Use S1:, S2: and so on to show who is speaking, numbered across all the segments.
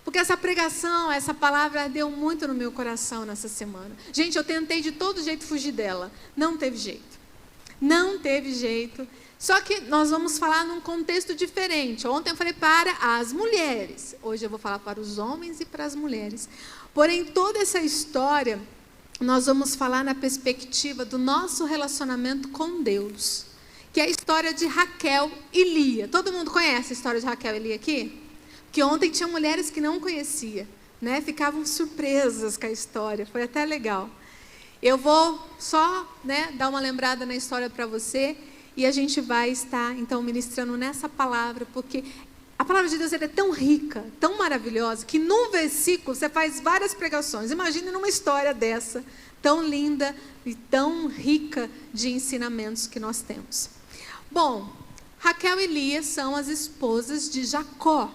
S1: Porque essa pregação, essa palavra deu muito no meu coração nessa semana. Gente, eu tentei de todo jeito fugir dela. Não teve jeito. Não teve jeito. Só que nós vamos falar num contexto diferente. Ontem eu falei para as mulheres. Hoje eu vou falar para os homens e para as mulheres. Porém, toda essa história, nós vamos falar na perspectiva do nosso relacionamento com Deus. Que é a história de Raquel e Lia. Todo mundo conhece a história de Raquel e Lia aqui? Porque ontem tinha mulheres que não conheciam, né? Ficavam surpresas com a história. Foi até legal. Eu vou só, né, dar uma lembrada na história para você. E a gente vai estar, então, ministrando nessa palavra. Porque a palavra de Deus é tão rica, tão maravilhosa, que num versículo você faz várias pregações. Imagine numa história dessa, tão linda e tão rica de ensinamentos que nós temos. Bom, Raquel e Lia são as esposas de Jacó,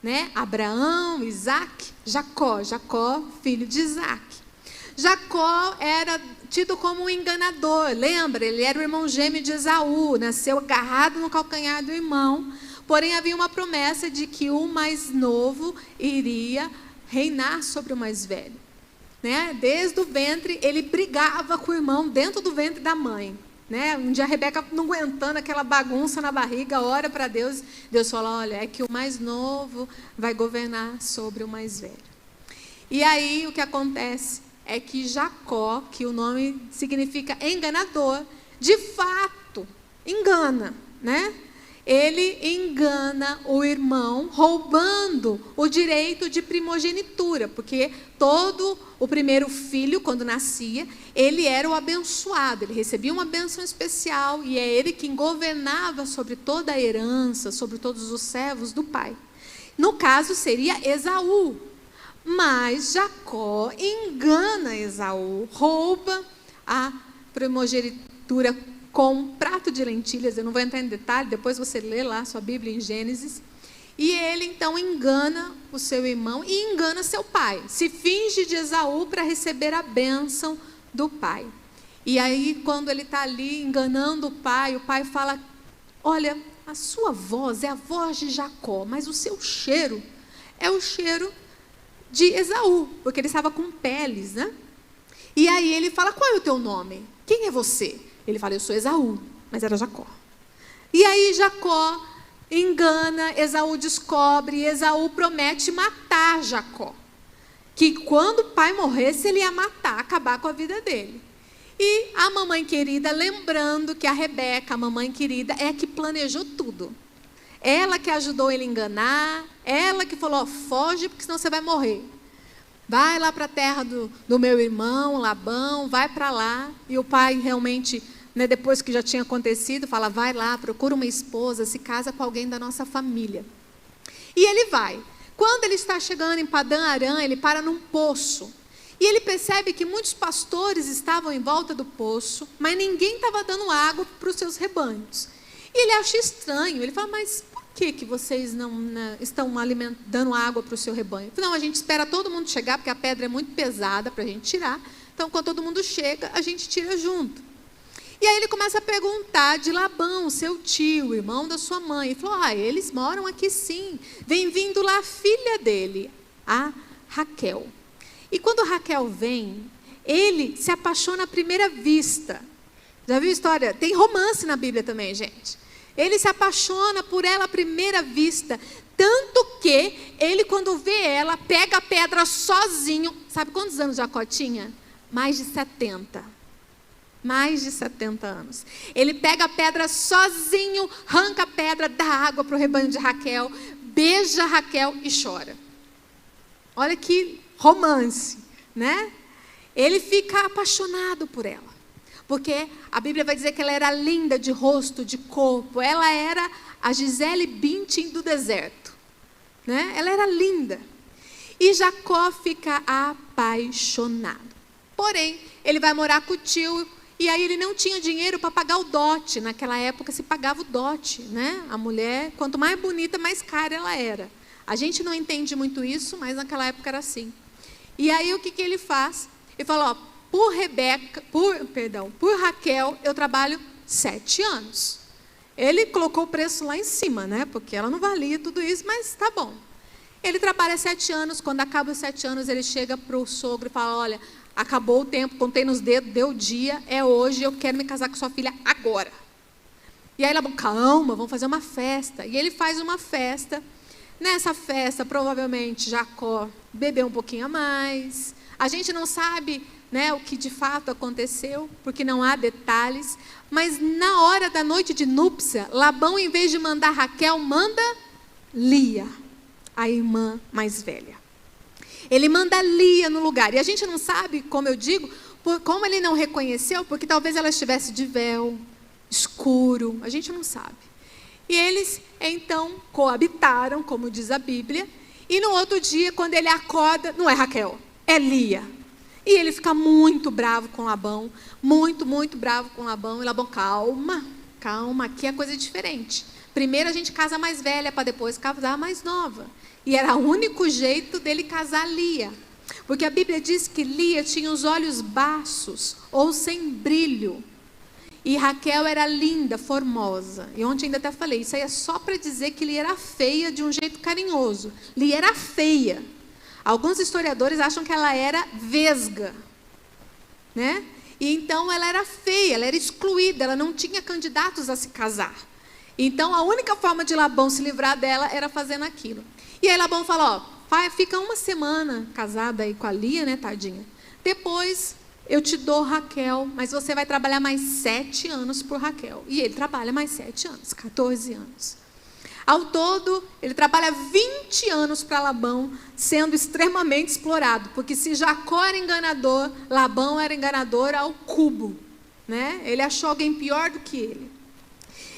S1: né? Abraão, Isaac, Jacó, filho de Isaac. Jacó era tido como um enganador, lembra? Ele era o irmão gêmeo de Esaú, nasceu agarrado no calcanhar do irmão, porém havia uma promessa de que o mais novo iria reinar sobre o mais velho, né? Desde o ventre, ele brigava com o irmão dentro do ventre da mãe. Né? Um dia a Rebeca, não aguentando aquela bagunça na barriga, ora para Deus. Deus falou, olha, é que o mais novo vai governar sobre o mais velho. E aí o que acontece é que Jacó, que o nome significa enganador, de fato engana, né? Ele engana o irmão, roubando o direito de primogenitura, porque todo o primeiro filho, quando nascia, ele era o abençoado, ele recebia uma bênção especial, e é ele quem governava sobre toda a herança, sobre todos os servos do pai. No caso, seria Esaú, mas Jacó engana Esaú, rouba a primogenitura com um prato de lentilhas. Eu não vou entrar em detalhe, depois você lê lá sua Bíblia em Gênesis. E ele então engana o seu irmão e engana seu pai. Se finge de Esaú para receber a bênção do pai. E aí quando ele está ali enganando o pai fala, olha, a sua voz é a voz de Jacó, mas o seu cheiro é o cheiro de Esaú, porque ele estava com peles, né? E aí ele fala, qual é o teu nome? Quem é você? Ele fala, eu sou Esaú, mas era Jacó. E aí Jacó engana, Esaú descobre, e Esaú promete matar Jacó. Que quando o pai morresse, ele ia matar, acabar com a vida dele. E a mamãe querida, lembrando que a Rebeca, a mamãe querida, é a que planejou tudo. Ela que ajudou ele a enganar, ela que falou, foge, porque senão você vai morrer. Vai lá para a terra do meu irmão, Labão, vai para lá. E o pai realmente, né, depois que já tinha acontecido, fala, vai lá, procura uma esposa, se casa com alguém da nossa família. E ele vai. Quando ele está chegando em Padã Arã, ele para num poço. E ele percebe que muitos pastores estavam em volta do poço, mas ninguém estava dando água para os seus rebanhos. E ele acha estranho, ele fala, mas por que vocês não, né, estão dando água para o seu rebanho? Não, a gente espera todo mundo chegar, porque a pedra é muito pesada para a gente tirar. Então, quando todo mundo chega, a gente tira junto. E aí ele começa a perguntar de Labão, seu tio, irmão da sua mãe. Ele falou, eles moram aqui sim. Vem vindo lá a filha dele, a Raquel. E quando Raquel vem, ele se apaixona à primeira vista. Já viu a história? Tem romance na Bíblia também, gente. Ele se apaixona por ela à primeira vista. Tanto que ele, quando vê ela, pega a pedra sozinho. Sabe quantos anos Jacó tinha? Mais de 70. Mais de 70 anos. Ele pega a pedra sozinho, arranca a pedra, dá água para o rebanho de Raquel, beija Raquel e chora. Olha que romance, né? Ele fica apaixonado por ela. Porque a Bíblia vai dizer que ela era linda de rosto, de corpo. Ela era a Gisele Bündchen do deserto, né? Ela era linda. E Jacó fica apaixonado. Porém, ele vai morar com o tio. E aí ele não tinha dinheiro para pagar o dote. Naquela época se pagava o dote, né? A mulher, quanto mais bonita, mais cara ela era. A gente não entende muito isso, mas naquela época era assim. E aí o que ele faz? Ele fala, por Raquel, eu trabalho 7 anos. Ele colocou o preço lá em cima, né? Porque ela não valia tudo isso, mas tá bom. Ele trabalha 7 anos, quando acaba os 7 anos, ele chega para o sogro e fala, olha, acabou o tempo, contei nos dedos, deu o dia, é hoje, eu quero me casar com sua filha agora. E aí Labão, calma, vamos fazer uma festa. E ele faz uma festa. Nessa festa, provavelmente, Jacó bebeu um pouquinho a mais. A gente não sabe, né, o que de fato aconteceu, porque não há detalhes. Mas na hora da noite de núpcia, Labão, em vez de mandar Raquel, manda Lia, a irmã mais velha. Ele manda Lia no lugar. E a gente não sabe, como eu digo, como ele não reconheceu, porque talvez ela estivesse de véu, escuro, a gente não sabe. E eles, então, coabitaram, como diz a Bíblia, e no outro dia, quando ele acorda, não é Raquel, é Lia. E ele fica muito bravo com Labão, muito, muito bravo com Labão. E Labão, calma, aqui a coisa é diferente. Primeiro a gente casa mais velha, para depois casar mais nova. E era o único jeito dele casar Lia. Porque a Bíblia diz que Lia tinha os olhos baços, ou sem brilho. E Raquel era linda, formosa. E ontem ainda até falei, isso aí é só para dizer que Lia era feia de um jeito carinhoso. Lia era feia. Alguns historiadores acham que ela era vesga, né? E então ela era feia, ela era excluída, ela não tinha candidatos a se casar. Então a única forma de Labão se livrar dela era fazendo aquilo. E aí Labão fala, ó, fica uma semana casada aí com a Lia, né, tadinha. Depois eu te dou Raquel, mas você vai trabalhar mais 7 anos por Raquel. E ele trabalha mais 7 anos, 14 anos. Ao todo, ele trabalha 20 anos para Labão, sendo extremamente explorado. Porque se Jacó era enganador, Labão era enganador ao cubo, né? Ele achou alguém pior do que ele.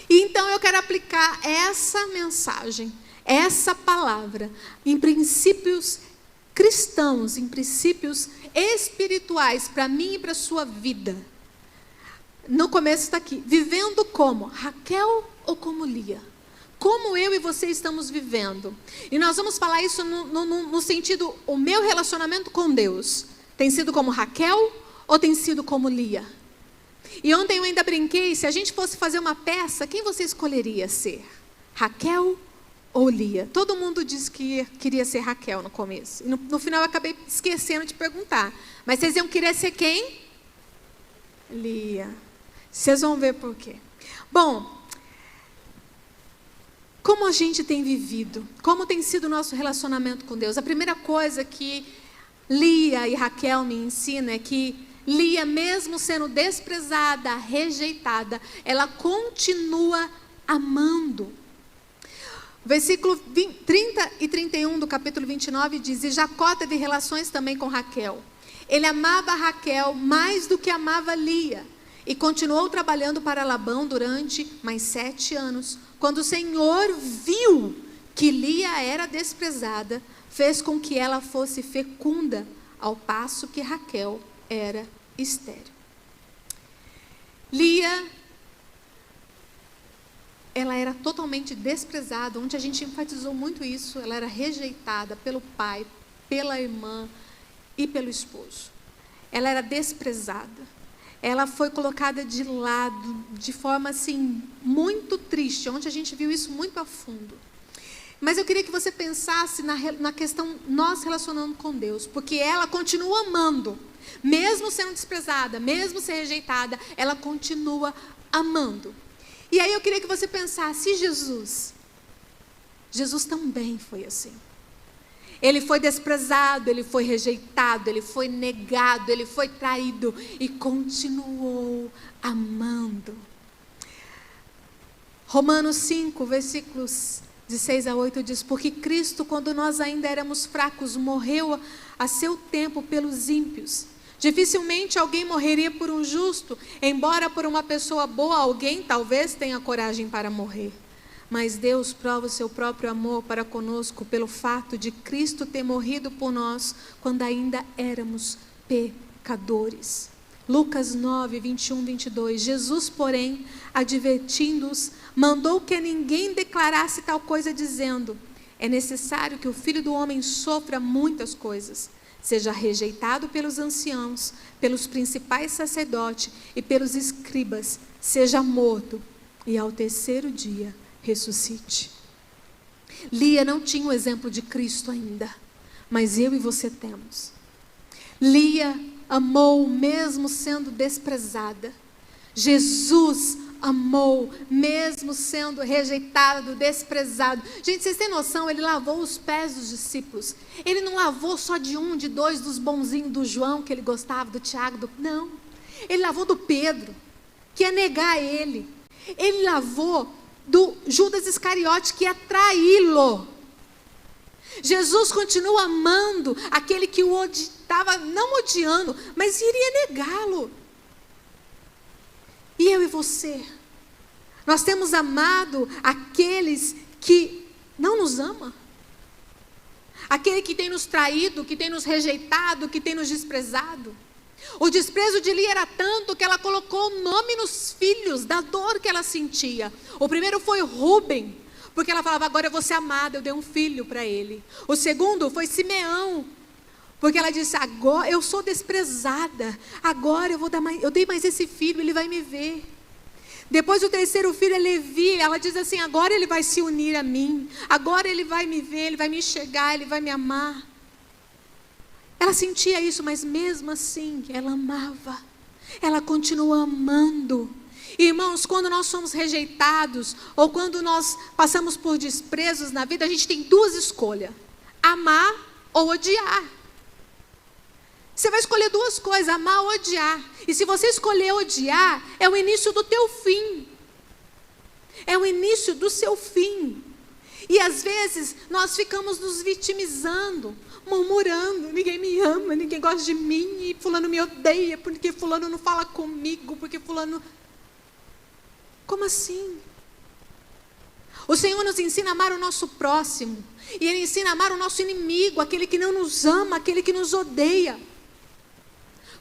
S1: E então eu quero aplicar essa mensagem, essa palavra, em princípios cristãos, em princípios espirituais, para mim e para a sua vida. No começo está aqui, vivendo como Raquel ou como Lia? Como eu e você estamos vivendo? E nós vamos falar isso no sentido, o meu relacionamento com Deus tem sido como Raquel ou tem sido como Lia? E ontem eu ainda brinquei, se a gente fosse fazer uma peça, quem você escolheria ser? Raquel ou Lia? Todo mundo disse que queria ser Raquel no começo. E no final eu acabei esquecendo de perguntar. Mas vocês iam querer ser quem? Lia. Vocês vão ver por quê. Bom, como a gente tem vivido? Como tem sido o nosso relacionamento com Deus? A primeira coisa que Lia e Raquel me ensinam é que Lia, mesmo sendo desprezada, rejeitada, ela continua amando. Versículo 30 e 31 do capítulo 29 diz, e Jacó teve relações também com Raquel. Ele amava Raquel mais do que amava Lia. E continuou trabalhando para Labão durante mais 7 anos. Quando o Senhor viu que Lia era desprezada, fez com que ela fosse fecunda, ao passo que Raquel era estéril. Lia, ela era totalmente desprezada. Ontem a gente enfatizou muito isso. Ela era rejeitada pelo pai, pela irmã e pelo esposo. Ela era desprezada. Ela foi colocada de lado, de forma assim, muito triste. Ontem a gente viu isso muito a fundo. Mas eu queria que você pensasse na questão, nós relacionando com Deus. Porque ela continua amando. Mesmo sendo desprezada, mesmo sendo rejeitada, ela continua amando. E aí eu queria que você pensasse, Jesus também foi assim. Ele foi desprezado, ele foi rejeitado, ele foi negado, ele foi traído e continuou amando. Romanos 5, versículos de 6 a 8 diz, porque Cristo, quando nós ainda éramos fracos, morreu a seu tempo pelos ímpios. Dificilmente alguém morreria por um justo, embora por uma pessoa boa alguém talvez tenha coragem para morrer. Mas Deus prova o seu próprio amor para conosco pelo fato de Cristo ter morrido por nós quando ainda éramos pecadores. Lucas 9, 21, 22. Jesus, porém, advertindo-os, mandou que ninguém declarasse tal coisa, dizendo, é necessário que o Filho do Homem sofra muitas coisas, seja rejeitado pelos anciãos, pelos principais sacerdotes e pelos escribas, seja morto e ao terceiro dia ressuscite. Lia não tinha o exemplo de Cristo ainda, mas eu e você temos. Lia amou mesmo sendo desprezada. Jesus amou mesmo sendo rejeitado, desprezado. Gente, vocês têm noção? Ele lavou os pés dos discípulos. Ele não lavou só de um, de dois, dos bonzinhos, do João que ele gostava, do Tiago, não. Ele lavou do Pedro, que ia negar ele. Ele lavou do Judas Iscariote, que ia traí-lo. Jesus continua amando aquele que o estava não odiando, mas iria negá-lo. E eu e você? Nós temos amado aqueles que não nos amam? Aquele que tem nos traído, que tem nos rejeitado, que tem nos desprezado? O desprezo de Lia era tanto que ela colocou o nome nos filhos da dor que ela sentia. O primeiro foi Rúben, porque ela falava, agora eu vou ser amada, eu dei um filho para ele. O segundo foi Simeão, porque ela disse, agora eu sou desprezada, agora eu dei mais esse filho, ele vai me ver. Depois o terceiro filho é Levi, ela diz assim, agora ele vai se unir a mim, agora ele vai me ver, ele vai me enxergar, ele vai me amar. Ela sentia isso, mas mesmo assim, ela amava. Ela continua amando. Irmãos, quando nós somos rejeitados, ou quando nós passamos por desprezos na vida, a gente tem duas escolhas: amar ou odiar. Você vai escolher duas coisas, amar ou odiar. E se você escolher odiar, é o início do teu fim. É o início do seu fim. E às vezes, nós ficamos nos vitimizando, murmurando, ninguém me ama, ninguém gosta de mim, e fulano me odeia, porque fulano não fala comigo, porque fulano... Como assim? O Senhor nos ensina a amar o nosso próximo, e Ele ensina a amar o nosso inimigo, aquele que não nos ama, aquele que nos odeia.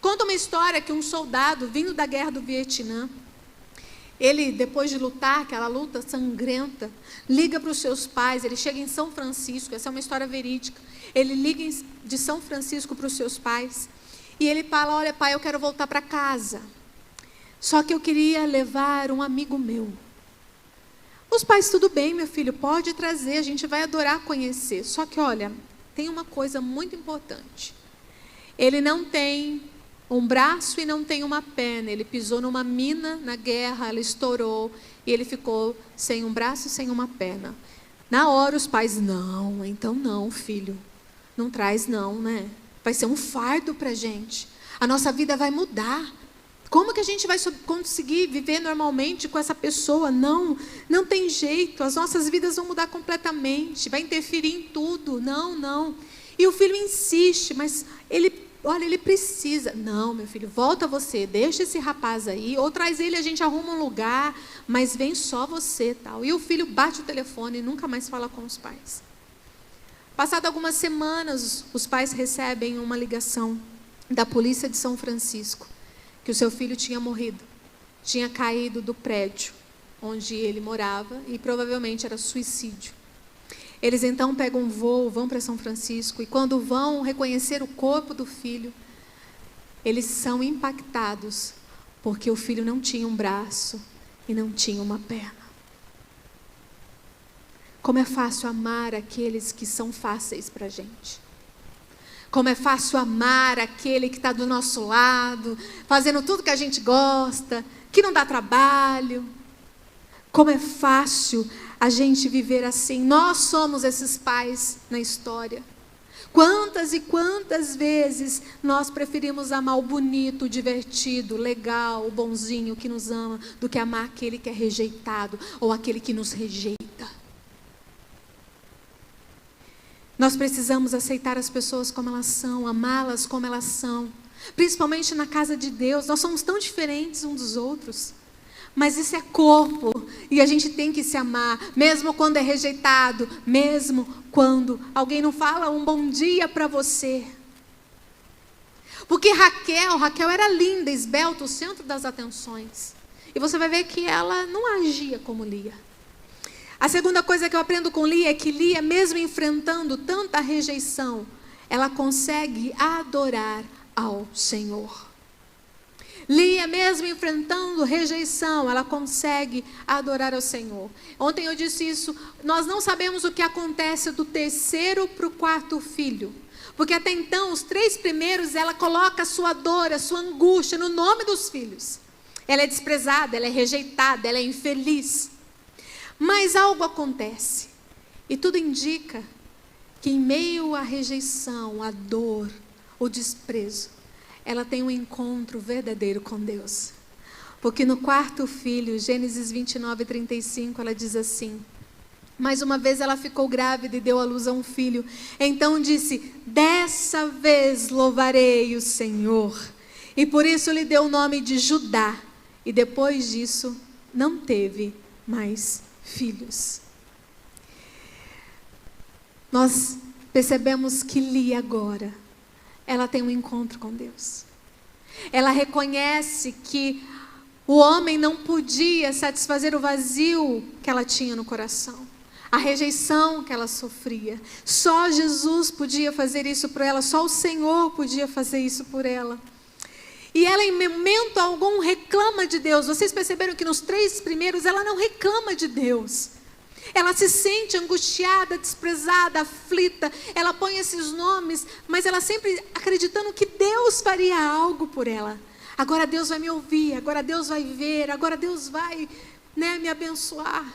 S1: Conta uma história que um soldado, vindo da guerra do Vietnã, ele, depois de lutar, aquela luta sangrenta, liga para os seus pais, ele chega em São Francisco, essa é uma história verídica, ele liga de São Francisco para os seus pais, e ele fala, olha pai, eu quero voltar para casa, só que eu queria levar um amigo meu. Os pais, tudo bem meu filho, pode trazer, a gente vai adorar conhecer, só que olha, tem uma coisa muito importante, ele não tem um braço e não tem uma perna, ele pisou numa mina na guerra, ela estourou, e ele ficou sem um braço e sem uma perna. Na hora os pais, não, então não filho, não traz não, né? Vai ser um fardo para a gente, a nossa vida vai mudar, como que a gente vai conseguir viver normalmente com essa pessoa? Não, não tem jeito, as nossas vidas vão mudar completamente, vai interferir em tudo, não. E o filho insiste, mas ele precisa. Não, meu filho, volta você, deixa esse rapaz aí, ou traz ele, a gente arruma um lugar, mas vem só você, tal. E o filho bate o telefone e nunca mais fala com os pais. Passado algumas semanas, os pais recebem uma ligação da polícia de São Francisco, que o seu filho tinha morrido, tinha caído do prédio onde ele morava, e provavelmente era suicídio. Eles então pegam um voo, vão para São Francisco, e quando vão reconhecer o corpo do filho, eles são impactados, porque o filho não tinha um braço e não tinha uma perna. Como é fácil amar aqueles que são fáceis para a gente. Como é fácil amar aquele que está do nosso lado, fazendo tudo que a gente gosta, que não dá trabalho. Como é fácil a gente viver assim. Nós somos esses pais na história. Quantas e quantas vezes nós preferimos amar o bonito, o divertido, o legal, o bonzinho que nos ama, do que amar aquele que é rejeitado ou aquele que nos rejeita. Nós precisamos aceitar as pessoas como elas são, amá-las como elas são. Principalmente na casa de Deus, nós somos tão diferentes uns dos outros. Mas isso é corpo, e a gente tem que se amar, mesmo quando é rejeitado, mesmo quando alguém não fala um bom dia para você. Porque Raquel era linda, esbelta, o centro das atenções. E você vai ver que ela não agia como Lia. A segunda coisa que eu aprendo com Lia é que Lia, mesmo enfrentando tanta rejeição, ela consegue adorar ao Senhor. Lia, mesmo enfrentando rejeição, ela consegue adorar ao Senhor. Ontem eu disse isso, nós não sabemos o que acontece do terceiro para o quarto filho. Porque até então, os 3 primeiros, ela coloca a sua dor, a sua angústia no nome dos filhos. Ela é desprezada, ela é rejeitada, ela é infeliz. Mas algo acontece. E tudo indica que em meio à rejeição, à dor, o desprezo, ela tem um encontro verdadeiro com Deus. Porque no quarto filho, Gênesis 29:35, ela diz assim: mais uma vez ela ficou grávida e deu à luz a um filho. Então disse: dessa vez louvarei o Senhor. E por isso lhe deu o nome de Judá. E depois disso, não teve mais filhos. Nós percebemos que Lia agora, ela tem um encontro com Deus. Ela reconhece que o homem não podia satisfazer o vazio que ela tinha no coração, a rejeição que ela sofria. Só Jesus podia fazer isso por ela, só o Senhor podia fazer isso por ela. E ela em momento algum reclama de Deus. Vocês perceberam que nos 3 primeiros ela não reclama de Deus. Ela se sente angustiada, desprezada, aflita. Ela põe esses nomes, mas ela sempre acreditando que Deus faria algo por ela. Agora Deus vai me ouvir, agora Deus vai ver, agora Deus vai, me abençoar.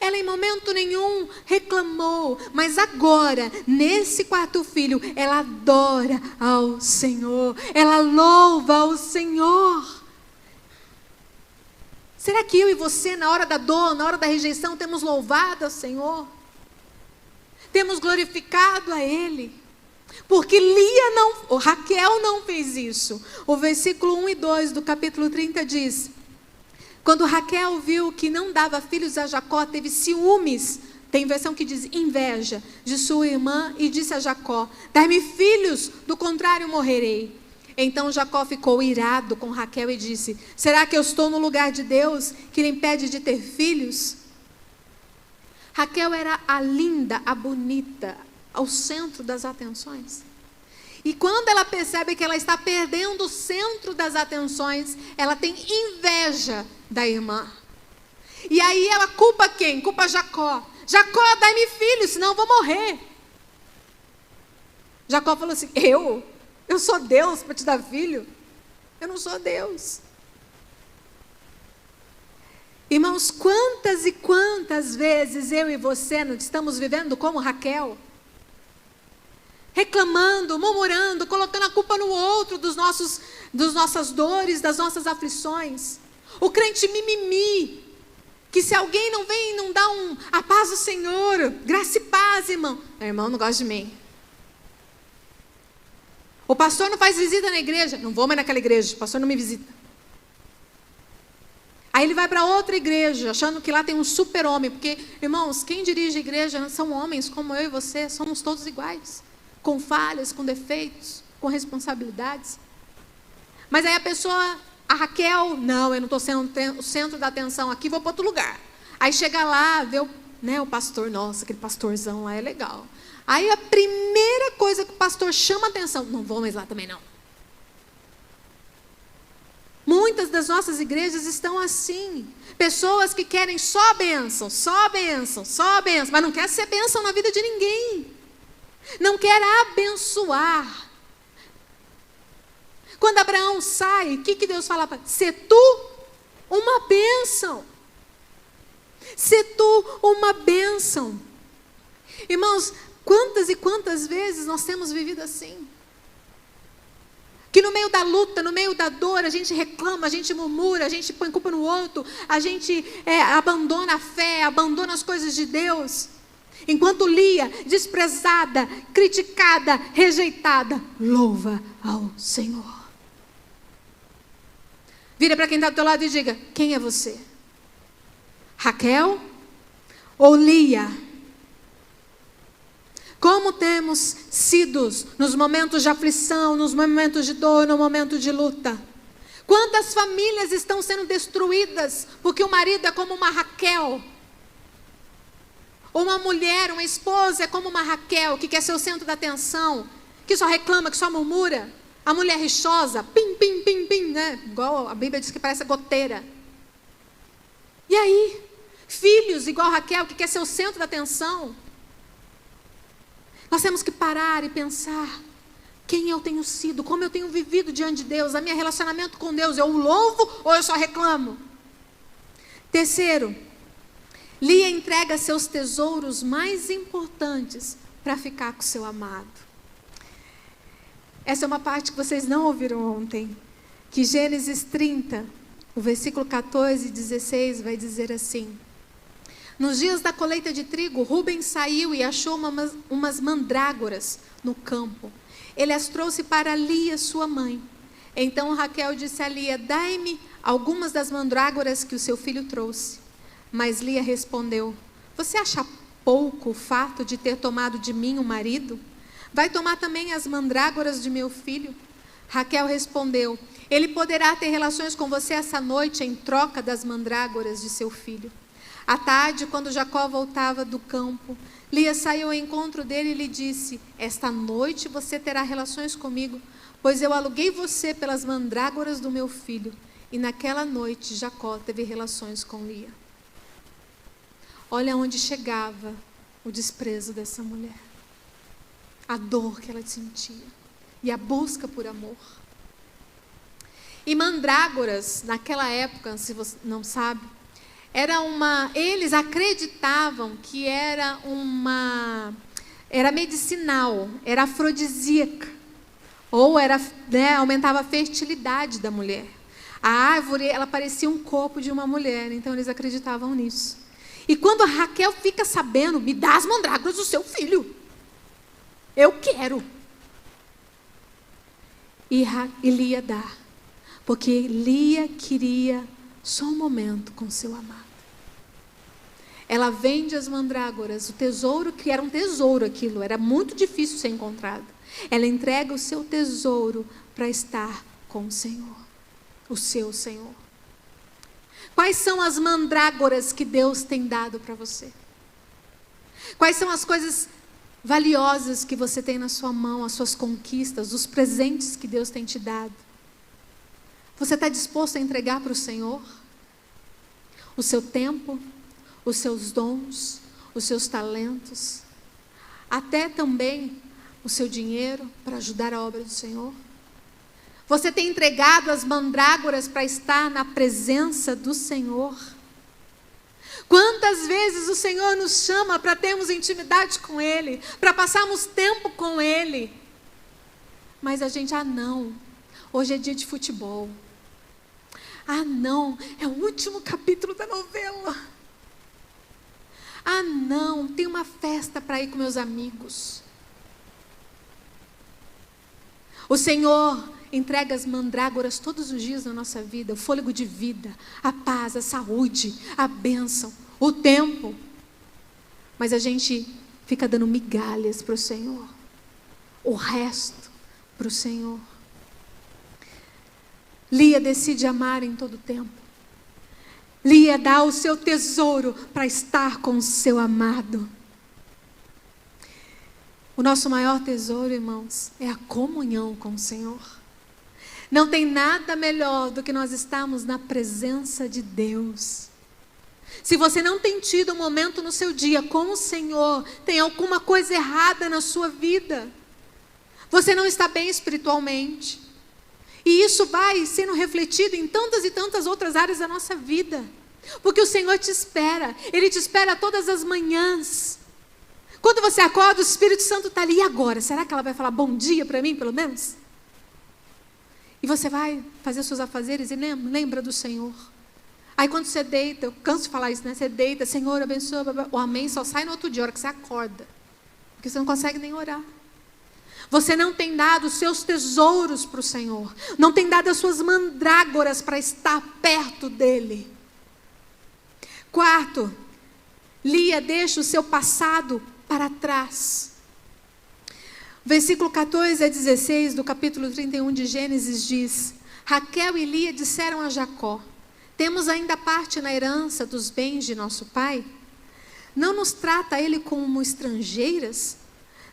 S1: Ela em momento nenhum reclamou, mas agora, nesse quarto filho, ela adora ao Senhor, ela louva ao Senhor. Será que eu e você, na hora da dor, na hora da rejeição, temos louvado ao Senhor? Temos glorificado a Ele? Porque Raquel não fez isso. O versículo 1 e 2 do capítulo 30 diz: quando Raquel viu que não dava filhos a Jacó, teve ciúmes, tem versão que diz inveja, de sua irmã, e disse a Jacó: dai-me filhos, do contrário morrerei. Então Jacó ficou irado com Raquel e disse: será que eu estou no lugar de Deus, que lhe impede de ter filhos? Raquel era a linda, a bonita, ao centro das atenções. E quando ela percebe que ela está perdendo o centro das atenções, ela tem inveja da irmã. E aí ela culpa quem? Culpa Jacó. Jacó, dai-me filho, senão eu vou morrer. Jacó falou assim: eu sou Deus para te dar filho? Eu não sou Deus. Irmãos, quantas e quantas vezes eu e você estamos vivendo como Raquel? Reclamando, murmurando, colocando a culpa no outro das nossas dores, das nossas aflições. O crente mimimi, que se alguém não vem e não dá a paz do Senhor, graça e paz, irmão. Irmão, não gosta de mim. O pastor não faz visita na igreja. Não vou mais naquela igreja, o pastor não me visita. Aí ele vai para outra igreja, achando que lá tem um super-homem. Porque, irmãos, quem dirige a igreja são homens como eu e você, somos todos iguais. Com falhas, com defeitos, com responsabilidades. Mas aí a Raquel, não, eu não estou sendo o centro da atenção aqui, vou para outro lugar. Aí chega lá, vê o pastor, nossa, aquele pastorzão lá é legal. Aí a primeira coisa que o pastor chama a atenção, não vou mais lá também não. Muitas das nossas igrejas estão assim. Pessoas que querem só bênção, só bênção, só bênção, mas não quer ser bênção na vida de ninguém. Não quer abençoar. Quando Abraão sai, o que Deus fala para ele? Se tu uma bênção. Se tu uma bênção. Irmãos, quantas e quantas vezes nós temos vivido assim? Que no meio da luta, no meio da dor, a gente reclama, a gente murmura, a gente põe culpa no outro, a gente abandona a fé, abandona as coisas de Deus. Enquanto Lia, desprezada, criticada, rejeitada, louva ao Senhor. Vira para quem está do teu lado e diga: quem é você? Raquel ou Lia? Como temos sido nos momentos de aflição, nos momentos de dor, no momento de luta? Quantas famílias estão sendo destruídas porque o marido é como uma Raquel? Ou uma mulher, uma esposa é como uma Raquel, que quer ser o centro da atenção, que só reclama, que só murmura. A mulher rixosa, pim, pim, pim, pim, né? Igual a Bíblia diz que parece goteira. E aí? Filhos, igual Raquel, que quer ser o centro da atenção. Nós temos que parar e pensar quem eu tenho sido, como eu tenho vivido diante de Deus, a meu relacionamento com Deus, eu o louvo ou eu só reclamo? Terceiro, Lia entrega seus tesouros mais importantes para ficar com seu amado. Essa é uma parte que vocês não ouviram ontem, que Gênesis 30, o versículo 14 e 16 vai dizer assim: nos dias da colheita de trigo, Rúben saiu e achou umas mandrágoras no campo. Ele as trouxe para Lia, sua mãe. Então Raquel disse a Lia: dai-me algumas das mandrágoras que o seu filho trouxe. Mas Lia respondeu: você acha pouco o fato de ter tomado de mim um marido? Vai tomar também as mandrágoras de meu filho? Raquel respondeu: ele poderá ter relações com você essa noite em troca das mandrágoras de seu filho. À tarde, quando Jacó voltava do campo, Lia saiu ao encontro dele e lhe disse: esta noite você terá relações comigo, pois eu aluguei você pelas mandrágoras do meu filho. E naquela noite Jacó teve relações com Lia. Olha onde chegava o desprezo dessa mulher, a dor que ela sentia e a busca por amor. E mandrágoras, naquela época, se você não sabe, eles acreditavam que era medicinal, era afrodisíaca, ou aumentava a fertilidade da mulher. A árvore, ela parecia um corpo de uma mulher, então eles acreditavam nisso. E quando a Raquel fica sabendo: me dá as mandrágoras do seu filho, eu quero. E Lia dá, porque Lia queria só um momento com seu amado. Ela vende as mandrágoras, o tesouro, que era um tesouro aquilo, era muito difícil ser encontrado. Ela entrega o seu tesouro para estar com o Senhor, o seu Senhor. Quais são as mandrágoras que Deus tem dado para você? Quais são as coisas valiosas que você tem na sua mão, as suas conquistas, os presentes que Deus tem te dado? Você está disposto a entregar para o Senhor o seu tempo, os seus dons, os seus talentos, até também o seu dinheiro para ajudar a obra do Senhor? Você tem entregado as mandrágoras para estar na presença do Senhor? Quantas vezes o Senhor nos chama para termos intimidade com Ele, para passarmos tempo com Ele, mas a gente: não, hoje é dia de futebol. Não, é o último capítulo da novela. Não, tem uma festa para ir com meus amigos. O Senhor entrega as mandrágoras todos os dias na nossa vida, o fôlego de vida, a paz, a saúde, a bênção, o tempo. Mas a gente fica dando migalhas para o Senhor, o resto para o Senhor. Lia decide amar em todo tempo. Lia dá o seu tesouro para estar com o seu amado. O nosso maior tesouro, irmãos, é a comunhão com o Senhor. Não tem nada melhor do que nós estarmos na presença de Deus. Se você não tem tido um momento no seu dia com o Senhor, tem alguma coisa errada na sua vida. Você não está bem espiritualmente. E isso vai sendo refletido em tantas e tantas outras áreas da nossa vida. Porque o Senhor te espera. Ele te espera todas as manhãs. Quando você acorda, o Espírito Santo está ali. E agora? Será que ela vai falar bom dia para mim, pelo menos? E você vai fazer seus afazeres e lembra do Senhor. Aí quando você deita, eu canso de falar isso, né? Você deita: Senhor, abençoa. O amém só sai no outro dia, a hora que você acorda. Porque você não consegue nem orar. Você não tem dado os seus tesouros para o Senhor. Não tem dado as suas mandrágoras para estar perto dEle. Quarto, Lia deixa o seu passado para trás. Versículo 14 a 16 do capítulo 31 de Gênesis diz: Raquel e Lia disseram a Jacó: temos ainda parte na herança dos bens de nosso pai? Não nos trata ele como estrangeiras?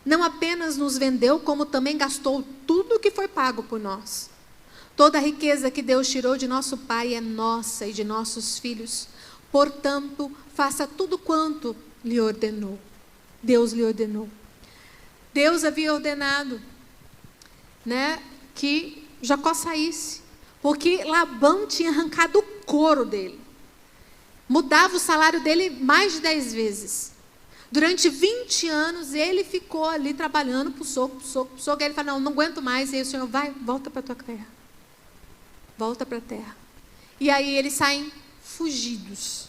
S1: não apenas nos vendeu, como também gastou tudo o que foi pago por nós. Toda a riqueza que Deus tirou de nosso pai é nossa e de nossos filhos. Portanto, faça tudo quanto lhe ordenou. Deus lhe ordenou. Deus havia ordenado, que Jacó saísse, porque Labão tinha arrancado o couro dele. Mudava o salário dele mais de 10 vezes. Durante 20 anos, ele ficou ali trabalhando pro sogro. Aí ele falou, não aguento mais. E aí o Senhor, volta para a tua terra. Volta para a terra. E aí eles saem fugidos.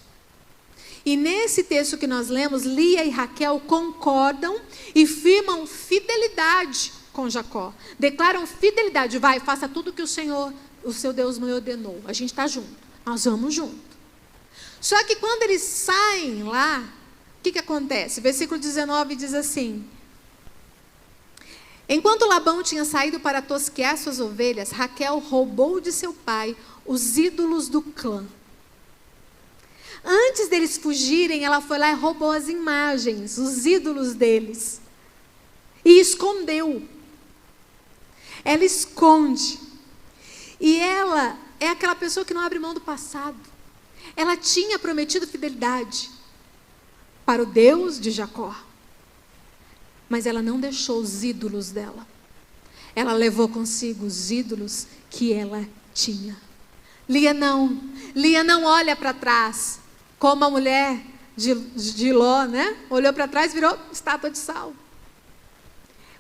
S1: E nesse texto que nós lemos, Lia e Raquel concordam e firmam fidelidade com Jacó. Declaram fidelidade. Faça tudo que o Senhor, o seu Deus, me ordenou. A gente está junto. Nós vamos junto. Só que quando eles saem lá, o que acontece? Versículo 19 diz assim: enquanto Labão tinha saído para tosquear suas ovelhas, Raquel roubou de seu pai os ídolos do clã. Antes deles fugirem, ela foi lá e roubou as imagens, os ídolos deles. E escondeu. Ela esconde. E ela é aquela pessoa que não abre mão do passado. Ela tinha prometido fidelidade para o Deus de Jacó. Mas ela não deixou os ídolos dela. Ela levou consigo os ídolos que ela tinha. Lia não olha para trás. Como a mulher de Ló, olhou para trás e virou estátua de sal.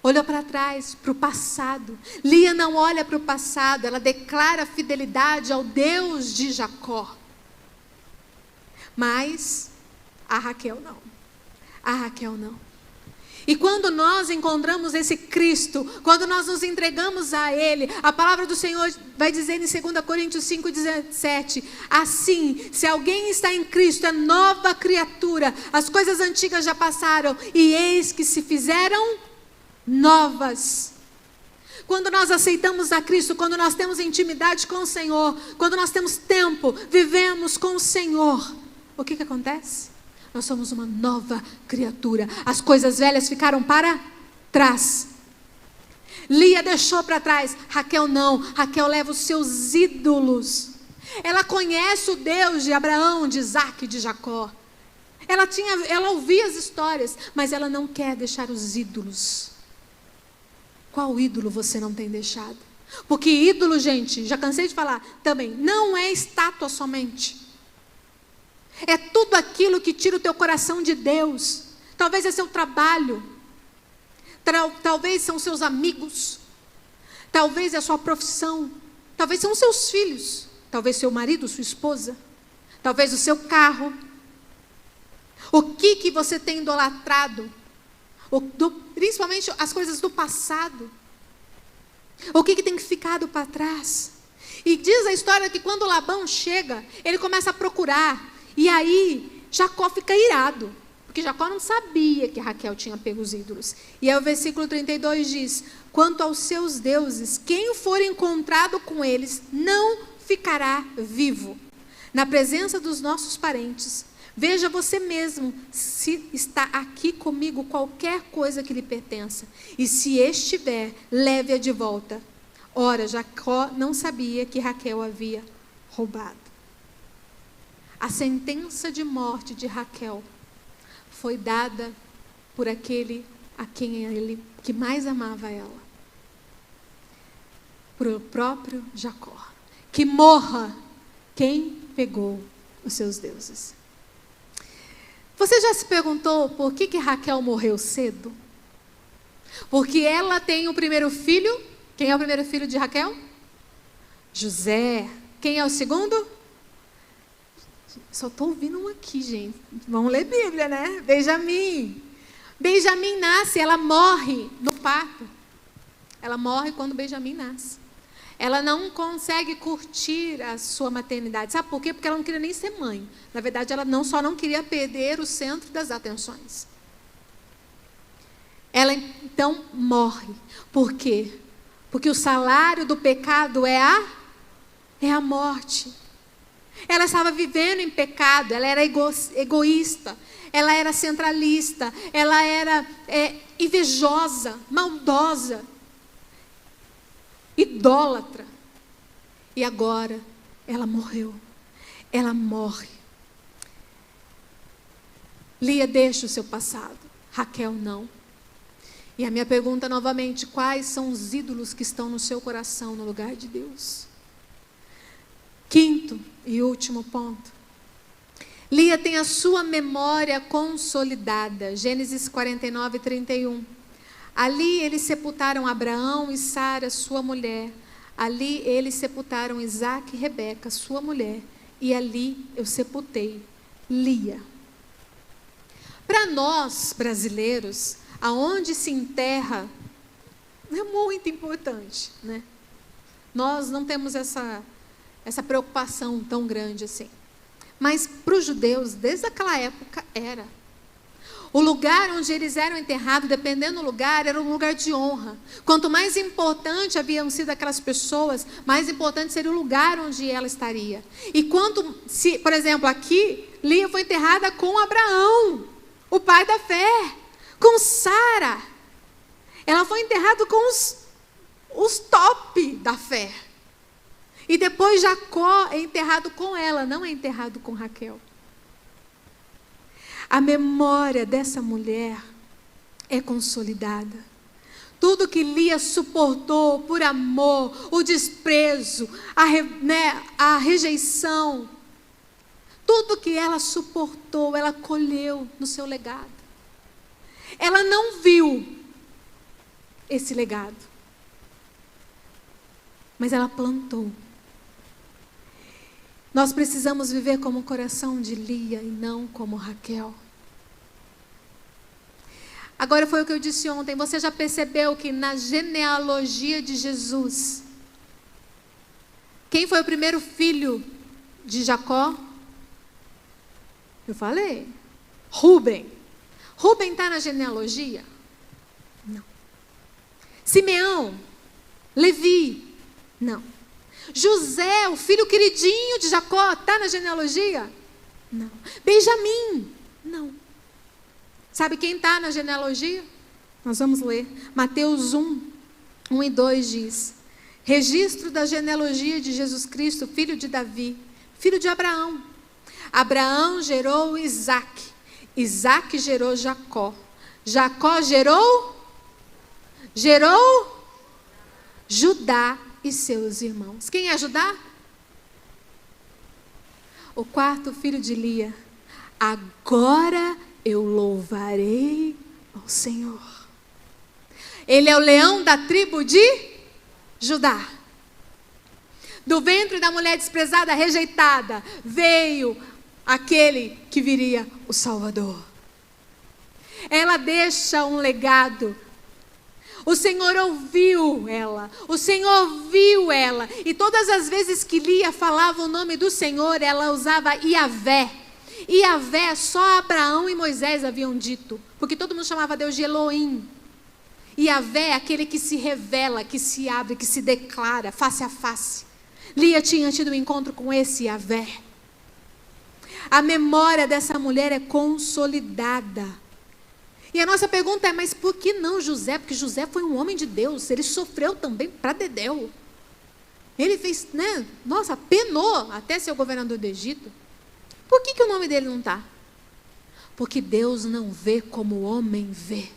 S1: Olhou para trás, para o passado. Lia não olha para o passado, ela declara fidelidade ao Deus de Jacó. Mas a Raquel não. A Raquel não. E quando nós encontramos esse Cristo, quando nós nos entregamos a Ele, a palavra do Senhor vai dizer em 2 Coríntios 5,17, assim, se alguém está em Cristo, é nova criatura, as coisas antigas já passaram, e eis que se fizeram novas. Quando nós aceitamos a Cristo, quando nós temos intimidade com o Senhor, quando nós temos tempo, vivemos com o Senhor, o que acontece? Nós somos uma nova criatura. As coisas velhas ficaram para trás. Lia deixou para trás. Raquel não. Raquel leva os seus ídolos. Ela conhece o Deus de Abraão, de Isaac e de Jacó. Ela ouvia as histórias, mas ela não quer deixar os ídolos. Qual ídolo você não tem deixado? Porque ídolo, gente, já cansei de falar também, não é estátua somente. É tudo aquilo que tira o teu coração de Deus. Talvez é seu trabalho. Talvez são seus amigos. Talvez é a sua profissão. Talvez são os seus filhos. Talvez seu marido, sua esposa. Talvez o seu carro. O que você tem idolatrado? Principalmente as coisas do passado. O que tem ficado para trás? E diz a história que quando Labão chega, ele começa a procurar. E aí, Jacó fica irado, porque Jacó não sabia que Raquel tinha pego os ídolos. E aí o versículo 32 diz, quanto aos seus deuses, quem for encontrado com eles, não ficará vivo. Na presença dos nossos parentes, veja você mesmo, se está aqui comigo qualquer coisa que lhe pertença. E se estiver, leve-a de volta. Ora, Jacó não sabia que Raquel havia roubado. A sentença de morte de Raquel foi dada por aquele a quem ele que mais amava ela. Por o próprio Jacó. Que morra quem pegou os seus deuses. Você já se perguntou por que Raquel morreu cedo? Porque ela tem o primeiro filho. Quem é o primeiro filho de Raquel? José. Quem é o segundo? Só estou ouvindo um aqui, gente. Vamos ler Bíblia, né? Benjamim. Benjamim nasce, ela morre no parto. Ela morre quando Benjamim nasce. Ela não consegue curtir a sua maternidade. Sabe por quê? Porque ela não queria nem ser mãe. Na verdade, ela só não queria perder o centro das atenções. Ela então morre. Por quê? Porque o salário do pecado é a morte. Ela estava vivendo em pecado, ela era egoísta, ela era centralista, ela era invejosa, maldosa, idólatra. E agora ela morreu, ela morre. Lia deixa o seu passado, Raquel não. E a minha pergunta novamente, quais são os ídolos que estão no seu coração no lugar de Deus? Quinto e último ponto. Lia tem a sua memória consolidada. Gênesis 49, 31. Ali eles sepultaram Abraão e Sara, sua mulher. Ali eles sepultaram Isaque e Rebeca, sua mulher. E ali eu sepultei Lia. Para nós, brasileiros, aonde se enterra é muito importante, né? Nós não temos essa preocupação tão grande assim. Mas para os judeus, desde aquela época, era. O lugar onde eles eram enterrados, dependendo do lugar, era um lugar de honra. Quanto mais importante haviam sido aquelas pessoas, mais importante seria o lugar onde ela estaria. E por exemplo, aqui, Lia foi enterrada com Abraão, o pai da fé, com Sara. Ela foi enterrada com os top da fé. E depois Jacó é enterrado com ela, não é enterrado com Raquel. A memória dessa mulher é consolidada. Tudo que Lia suportou por amor, o desprezo, a rejeição, tudo que ela suportou, ela colheu no seu legado. Ela não viu esse legado, mas ela plantou. Nós precisamos viver como o coração de Lia e não como Raquel. Agora foi o que eu disse ontem. Você já percebeu que na genealogia de Jesus, quem foi o primeiro filho de Jacó? Eu falei. Rúben. Rúben está na genealogia? Não. Simeão? Levi? Não. José, o filho queridinho de Jacó, está na genealogia? Não. Benjamim? Não. Sabe quem está na genealogia? Nós vamos ler. Mateus 1 e 2 diz: registro da genealogia de Jesus Cristo, filho de Davi, filho de Abraão. Abraão gerou Isaque. Isaque gerou Jacó. Jacó gerou Judá e seus irmãos. Quem é Judá? O quarto filho de Lia. Agora eu louvarei ao Senhor. Ele é o leão da tribo de Judá. Do ventre da mulher desprezada, rejeitada, veio aquele que viria, o Salvador. Ela deixa um legado. O Senhor ouviu ela, o Senhor viu ela, e todas as vezes que Lia falava o nome do Senhor, ela usava Iavé. Iavé, só Abraão e Moisés haviam dito, porque todo mundo chamava Deus de Elohim. Iavé é aquele que se revela, que se abre, que se declara face a face. Lia tinha tido um encontro com esse Iavé. A memória dessa mulher é consolidada. E a nossa pergunta é, mas por que não José? Porque José foi um homem de Deus, ele sofreu também para dedéu. Ele fez, nossa, penou até ser o governador do Egito. Por que o nome dele não está? Porque Deus não vê como o homem vê.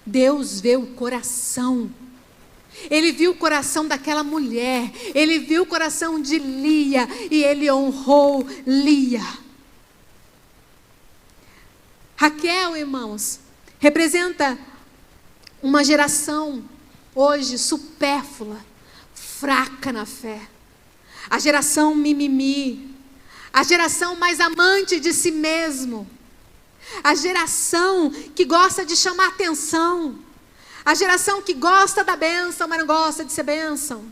S1: Deus vê o coração. Ele viu o coração daquela mulher, ele viu o coração de Lia e ele honrou Lia. Raquel, irmãos, representa uma geração hoje supérflua, fraca na fé. A geração mimimi, a geração mais amante de si mesmo, a geração que gosta de chamar atenção, a geração que gosta da bênção, mas não gosta de ser bênção,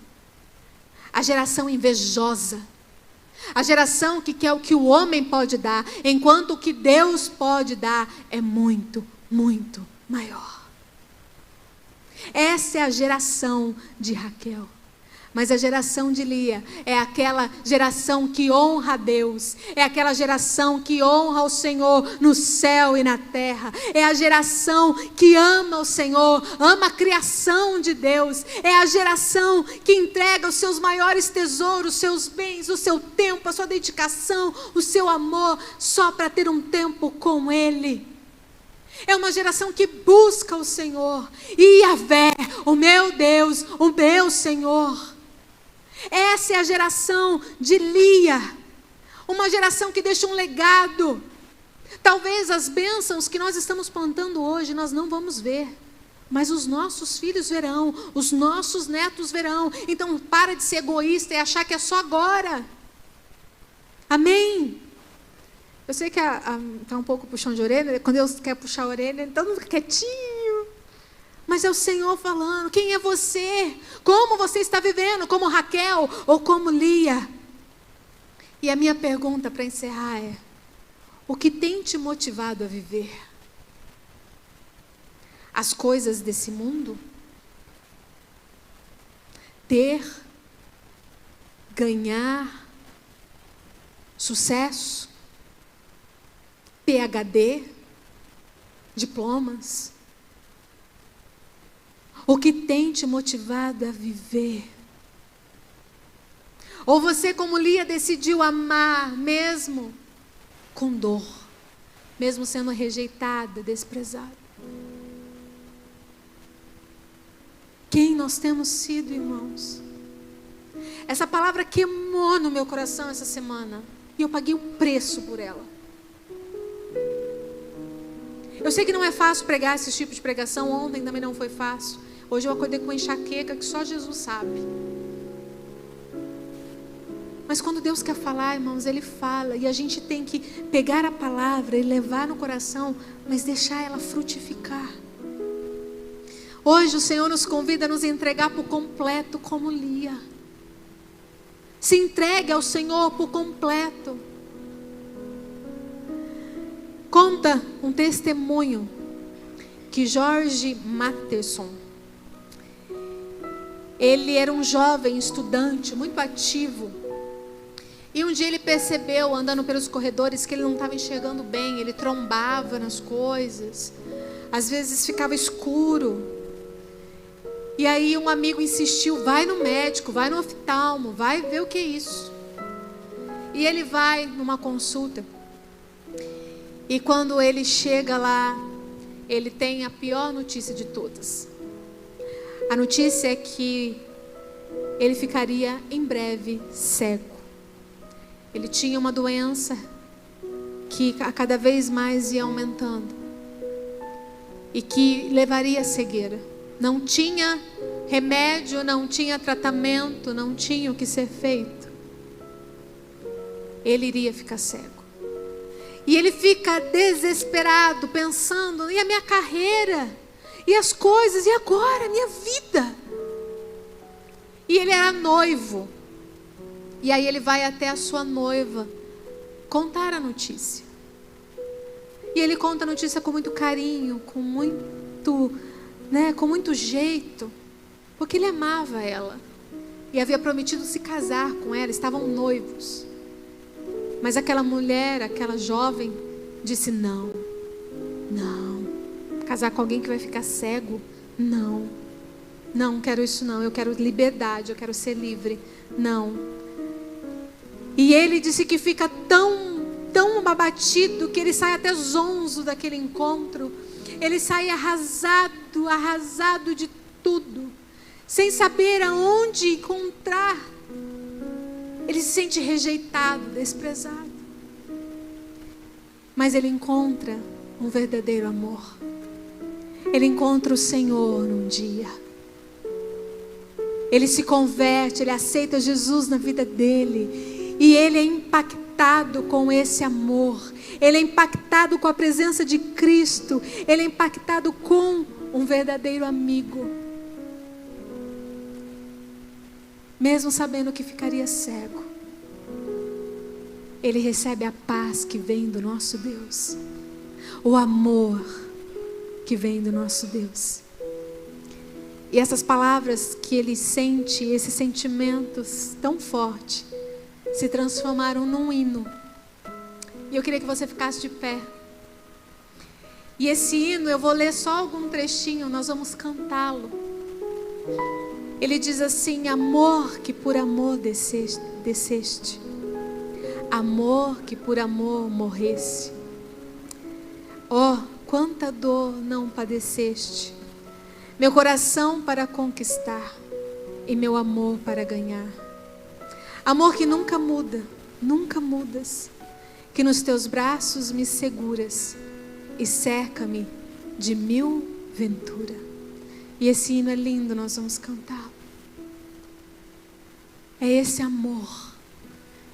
S1: a geração invejosa, a geração que quer o que o homem pode dar, enquanto o que Deus pode dar é muito, muito maior. Essa é a geração de Raquel. Mas a geração de Lia é aquela geração que honra a Deus. É aquela geração que honra o Senhor no céu e na terra. É a geração que ama o Senhor, ama a criação de Deus. É a geração que entrega os seus maiores tesouros, os seus bens, o seu tempo, a sua dedicação, o seu amor, só para ter um tempo com Ele. É uma geração que busca o Senhor. E Yahvé, o meu Deus, o meu Senhor. Essa é a geração de Lia, uma geração que deixa um legado. Talvez as bênçãos que nós estamos plantando hoje nós não vamos ver, mas os nossos filhos verão, os nossos netos verão. Então para de ser egoísta e achar que é só agora. Amém? Eu sei que está um pouco puxão de orelha, quando Deus quer puxar a orelha, todo mundo fica quietinho. Mas é o Senhor falando, quem é você? Como você está vivendo? Como Raquel ou como Lia? E a minha pergunta para encerrar é, o que tem te motivado a viver? As coisas desse mundo? Ter, ganhar, sucesso, PhD, diplomas? O que tem te motivado a viver? Ou você, como Lia, decidiu amar mesmo com dor, mesmo sendo rejeitada, desprezada? Quem nós temos sido, irmãos? Essa palavra queimou no meu coração essa semana e eu paguei o preço por ela. Eu sei que não é fácil pregar esse tipo de pregação, ontem também não foi fácil. Hoje eu acordei com uma enxaqueca que só Jesus sabe. Mas quando Deus quer falar, irmãos, Ele fala. E a gente tem que pegar a palavra e levar no coração, mas deixar ela frutificar. Hoje o Senhor nos convida a nos entregar por completo como Lia. Se entregue ao Senhor por completo. Conta um testemunho que Jorge Matterson, ele era um jovem estudante, muito ativo. E um dia ele percebeu, andando pelos corredores, que ele não estava enxergando bem. Ele trombava nas coisas. Às vezes ficava escuro. E aí um amigo insistiu, vai no médico, vai no oftalmo, vai ver o que é isso. E ele vai numa consulta. E quando ele chega lá, ele tem a pior notícia de todas. A notícia é que ele ficaria em breve cego. Ele tinha uma doença que a cada vez mais ia aumentando e que levaria à cegueira. Não tinha remédio, não tinha tratamento, não tinha o que ser feito. Ele iria ficar cego. E ele fica desesperado, pensando, e a minha carreira? E as coisas, e agora, a minha vida? E ele era noivo. E aí ele vai até a sua noiva contar a notícia. E ele conta a notícia com muito carinho, com muito jeito, porque ele amava ela. E havia prometido se casar com ela, estavam noivos. Mas aquela mulher, aquela jovem, disse não. Casar com alguém que vai ficar cego? Não quero isso não. Eu quero liberdade, eu quero ser livre. Não. E ele disse que fica tão abatido que ele sai até zonzo daquele encontro. Ele sai arrasado de tudo, sem saber aonde encontrar. Ele se sente rejeitado, desprezado. Mas ele encontra um verdadeiro amor. Ele encontra o Senhor num dia. Ele se converte, ele aceita Jesus na vida dele. E ele é impactado com esse amor. Ele é impactado com a presença de Cristo. Ele é impactado com um verdadeiro amigo. Mesmo sabendo que ficaria cego, ele recebe a paz que vem do nosso Deus. O amor que vem do nosso Deus. E essas palavras que ele sente, esses sentimentos tão fortes, se transformaram num hino. E eu queria que você ficasse de pé. E esse hino, eu vou ler só algum trechinho, nós vamos cantá-lo. Ele diz assim: amor que por amor desceste, amor que por amor morresse. Oh, quanta dor não padeceste, meu coração para conquistar e meu amor para ganhar. Amor que nunca muda, nunca mudas, que nos teus braços me seguras e cerca-me de mil ventura. E esse hino é lindo, nós vamos cantar. É esse amor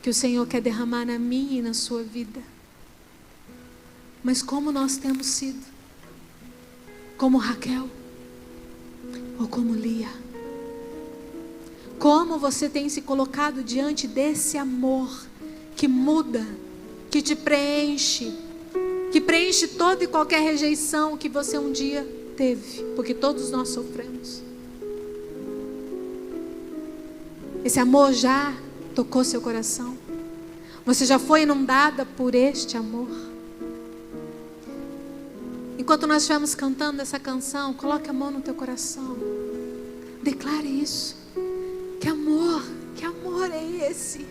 S1: que o Senhor quer derramar na minha e na sua vida. Mas como nós temos sido? Como Raquel? Ou como Lia? Como você tem se colocado diante desse amor que muda, que te preenche, que preenche toda e qualquer rejeição que você um dia teve, porque todos nós sofremos. Esse amor já tocou seu coração? Você já foi inundada por este amor? Enquanto nós estivermos cantando essa canção, coloque a mão no teu coração. Declare isso. Que amor é esse?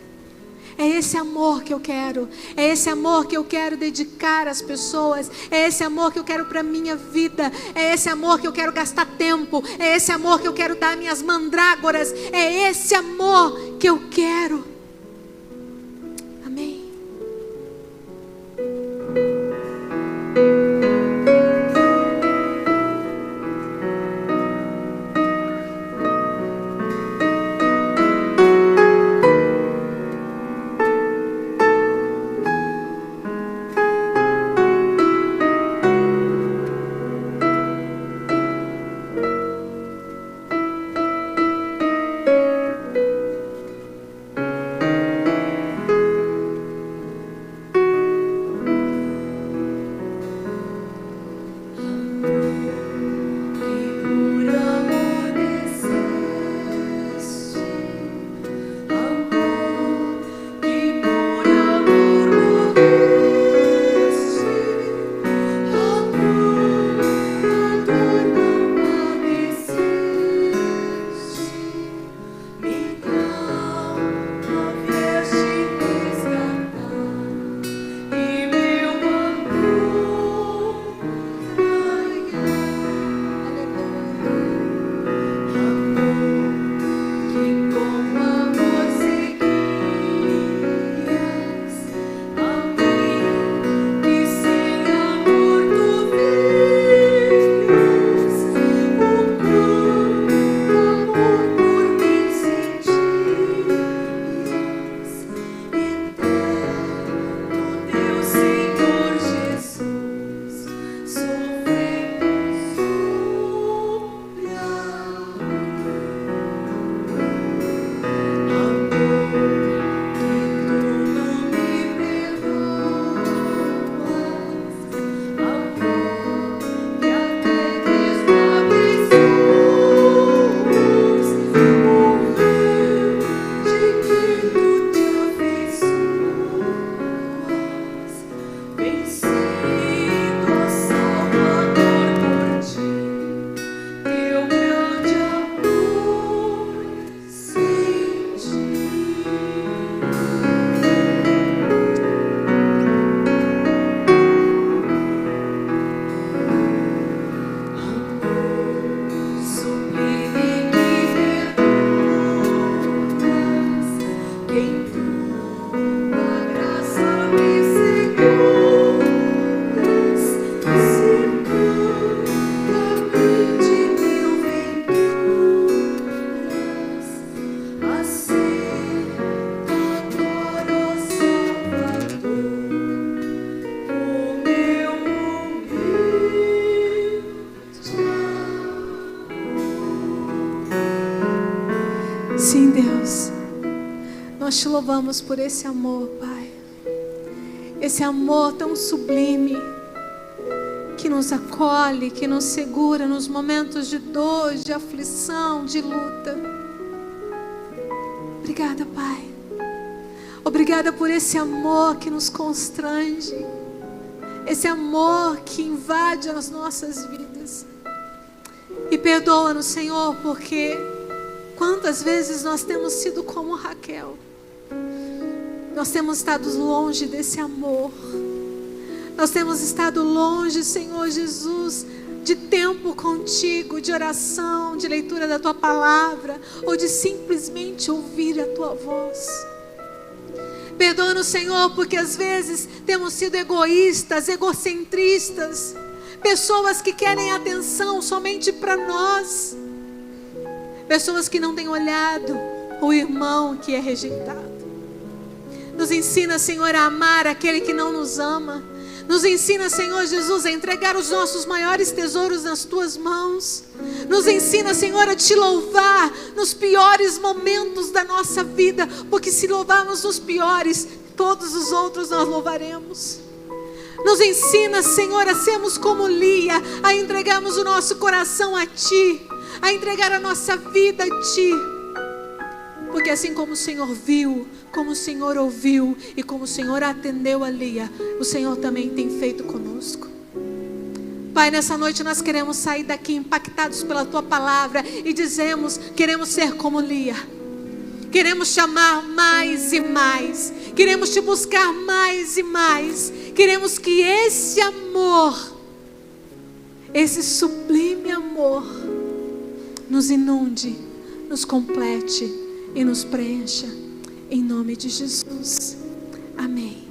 S1: É esse amor que eu quero. É esse amor que eu quero dedicar às pessoas. É esse amor que eu quero para a minha vida. É esse amor que eu quero gastar tempo. É esse amor que eu quero dar minhas mandrágoras. É esse amor que eu quero. Amém. Sim, Deus, nós te louvamos por esse amor, Pai. Esse amor tão sublime, que nos acolhe, que nos segura nos momentos de dor, de aflição, de luta. Obrigada, Pai. Obrigada por esse amor que nos constrange, esse amor que invade as nossas vidas. E perdoa-nos, Senhor, porque quantas vezes nós temos sido como Raquel. Nós temos estado longe desse amor. Nós temos estado longe, Senhor Jesus, de tempo contigo, de oração, de leitura da Tua palavra, ou de simplesmente ouvir a Tua voz. Perdoa-nos, Senhor, porque às vezes temos sido egoístas, egocentristas, pessoas que querem atenção somente para nós, pessoas que não têm olhado o irmão que é rejeitado. Nos ensina, Senhor, a amar aquele que não nos ama. Nos ensina, Senhor Jesus, a entregar os nossos maiores tesouros nas Tuas mãos. Nos ensina, Senhor, a Te louvar nos piores momentos da nossa vida, porque se louvarmos nos piores, todos os outros nós louvaremos. Nos ensina, Senhor, a sermos como Lia, a entregarmos o nosso coração a Ti, a entregar a nossa vida a Ti. Porque assim como o Senhor viu, como o Senhor ouviu e como o Senhor atendeu a Lia, o Senhor também tem feito conosco. Pai, nessa noite nós queremos sair daqui impactados pela Tua palavra e dizemos, queremos ser como Lia. Queremos Te amar mais e mais. Queremos Te buscar mais e mais. Queremos que esse amor, esse sublime amor, nos inunde, nos complete e nos preencha. Em nome de Jesus. Amém.